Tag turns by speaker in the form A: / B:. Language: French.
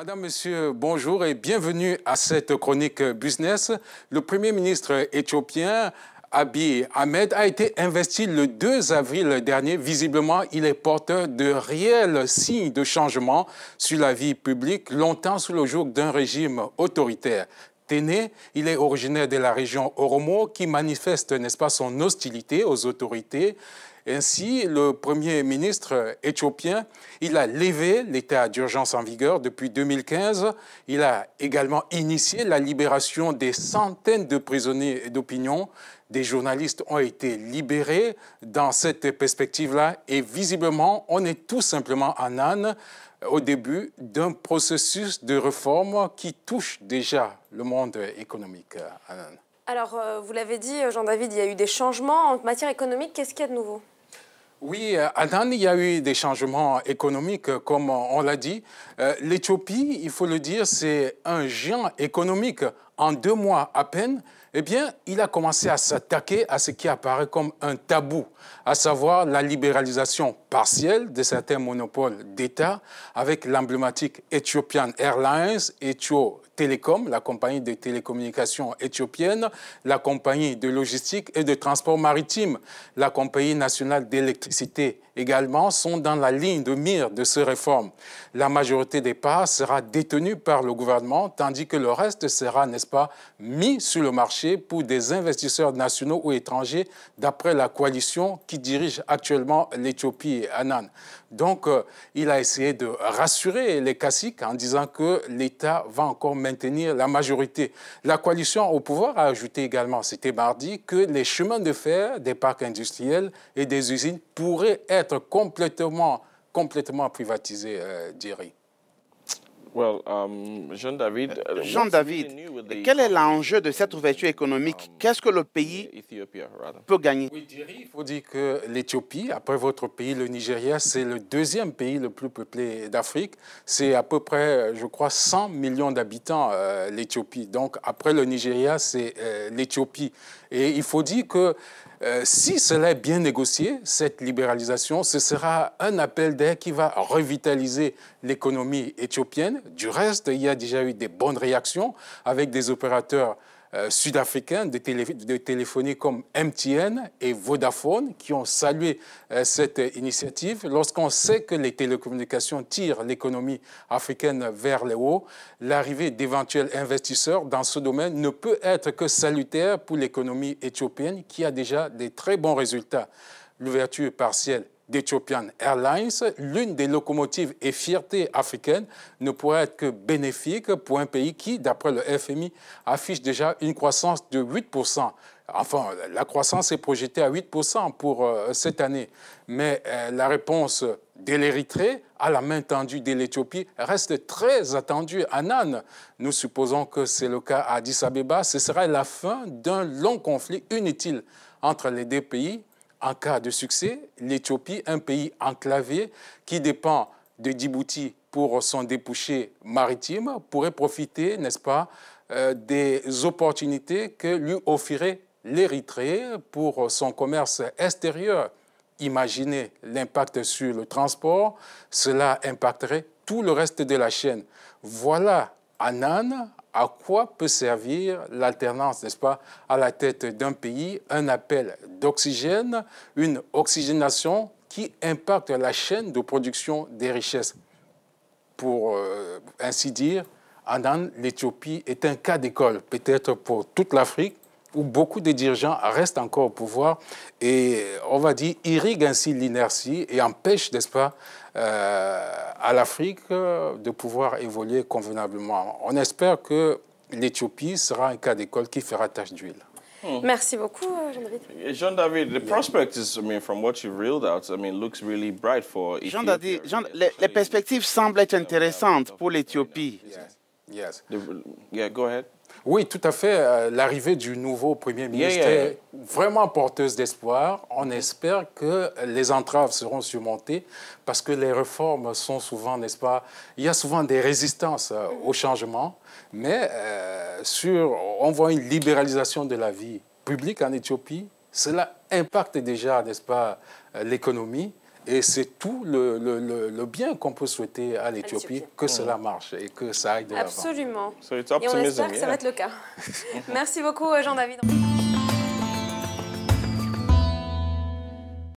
A: Madame, Monsieur, bonjour et bienvenue à cette chronique business. Le Premier ministre éthiopien, Abiy Ahmed, a été investi le 2 avril dernier. Visiblement, il est porteur de réels signes de changement sur la vie publique, longtemps sous le joug d'un régime autoritaire. Téné, il est originaire de la région Oromo qui manifeste, n'est-ce pas, son hostilité aux autorités. Ainsi, le Premier ministre éthiopien, il a levé l'état d'urgence en vigueur depuis 2015. Il a également initié la libération des centaines de prisonniers d'opinion. Des journalistes ont été libérés dans cette perspective-là. Et visiblement, on est tout simplement en âne au début d'un processus de réforme qui touche déjà le monde économique.
B: Alors, vous l'avez dit, Jean-David, il y a eu des changements en matière économique. Qu'est-ce qu'il y a de nouveau?
A: Oui, Adan, il y a eu des changements économiques, comme on l'a dit. L'Éthiopie, il faut le dire, c'est un géant économique. En 2 mois à peine, eh bien, il a commencé à s'attaquer à ce qui apparaît comme un tabou, à savoir la libéralisation partielle de certains monopoles d'État avec l'emblématique Ethiopian Airlines, Ethio Telecom, la compagnie de télécommunications éthiopienne, la compagnie de logistique et de transport maritime, la compagnie nationale d'électricité également sont dans la ligne de mire de ces réformes. La majorité des parts sera détenue par le gouvernement, tandis que le reste sera, n'est-ce pas, mis sur le marché pour des investisseurs nationaux ou étrangers, d'après la coalition qui dirige actuellement l'Éthiopie, Anan. Donc, il a essayé de rassurer les caciques en disant que l'État va encore maintenir la majorité. La coalition au pouvoir a ajouté également, c'était mardi, que les chemins de fer des parcs industriels et des usines pourraient être complètement privatisés, Jerry.
C: Well, Jean-David,
D: quel est l'enjeu de cette ouverture économique? Qu'est-ce que le pays peut gagner?
A: Oui, Thierry, il faut dire que l'Éthiopie, après votre pays, le Nigeria, c'est le 2e pays le plus peuplé d'Afrique. C'est à peu près, je crois, 100 millions d'habitants, l'Éthiopie. Donc, après le Nigeria, c'est l'Éthiopie. Et il faut dire que si cela est bien négocié, cette libéralisation, ce sera un appel d'air qui va revitaliser l'économie éthiopienne. Du reste, il y a déjà eu des bonnes réactions avec des opérateurs sud-africains de téléphonie comme MTN et Vodafone qui ont salué cette initiative. Lorsqu'on sait que les télécommunications tirent l'économie africaine vers le haut, l'arrivée d'éventuels investisseurs dans ce domaine ne peut être que salutaire pour l'économie éthiopienne qui a déjà des très bons résultats. L'ouverture partielle d'Ethiopian Airlines, l'une des locomotives et fiertés africaines, ne pourrait être que bénéfique pour un pays qui, d'après le FMI, affiche déjà une croissance de 8%. Enfin, la croissance est projetée à 8% pour cette année. Mais la réponse de l'Érythrée à la main tendue de l'Éthiopie reste très attendue. Anan, nous supposons que c'est le cas à Addis Abeba. Ce sera la fin d'un long conflit inutile entre les 2 pays. En cas de succès, l'Éthiopie, un pays enclavé qui dépend de Djibouti pour son débouché maritime, pourrait profiter, n'est-ce pas, des opportunités que lui offrirait l'Érythrée pour son commerce extérieur. Imaginez l'impact sur le transport, cela impacterait tout le reste de la chaîne. Voilà, Anan, à quoi peut servir l'alternance, n'est-ce pas, à la tête d'un pays, un appel d'oxygène, une oxygénation qui impacte la chaîne de production des richesses. Pour ainsi dire, l'Éthiopie est un cas d'école, peut-être pour toute l'Afrique, où beaucoup de dirigeants restent encore au pouvoir et, on va dire, irriguent ainsi l'inertie et empêchent, n'est-ce pas, à l'Afrique de pouvoir évoluer convenablement. On espère que l'Éthiopie sera un cas d'école qui fera tache d'huile.
B: Merci beaucoup, Jean-David.
C: Jean-David, the prospect is, from what you've reeled out, looks really bright for Ethiopia.
D: Les perspectives semblent être intéressantes pour l'Éthiopie.
A: Yes.
C: Yeah, go ahead.
A: Oui, tout à fait. L'arrivée du nouveau Premier ministre est vraiment porteuse d'espoir. On espère que les entraves seront surmontées parce que les réformes sont souvent, n'est-ce pas, il y a souvent des résistances au changement, mais on voit une libéralisation de la vie publique en Éthiopie. Cela impacte déjà, n'est-ce pas, l'économie. Et c'est tout le bien qu'on peut souhaiter à l'Éthiopie, que cela marche et que ça aille de l'avant.
B: Absolument.
C: So it's
B: Et on
C: optimism,
B: espère que ça va être le cas. Merci beaucoup, Jean-David.